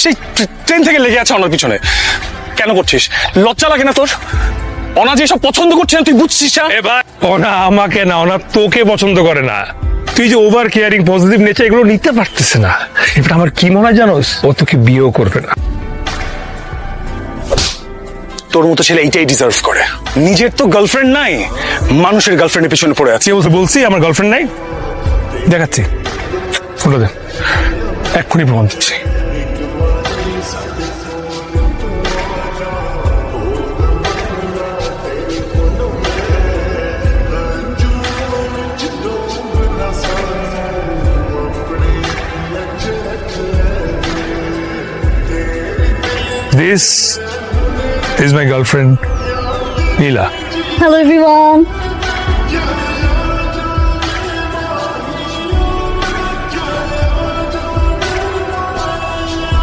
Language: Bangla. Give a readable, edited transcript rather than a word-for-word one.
সেই ট্রেন থেকে লেগে আছে ওনার পিছনে। কেন করছিস? লজ্জা লাগে না তোর? ওনা যে সব পছন্দ করছে না তুই বুঝছিস না? এ ভাই, ওনা আমাকে না, ওনা তোকে পছন্দ করে না। তুই যে ওভার কেয়ারিং, পজিটিভ নেচার এগুলো নিতে পারতেছে না। এবার আমার কি মনে হয় জানোস, ও তোকে বিয়েও করবে না। তোর মতো ছেলে এইটাই ডিজার্ভ করে। নিজের তো গার্লফ্রেন্ড নাই, মানুষের গার্লফ্রেন্ডের পিছনে পড়ে আছে। কে বলছে? বলছি আমার গার্লফ্রেন্ড নাই। দেখাচ্ছি, ফোনটা দে, এক্ষুনি প্রমাণ দিচ্ছি। This is my girlfriend, Neela. Hello everyone.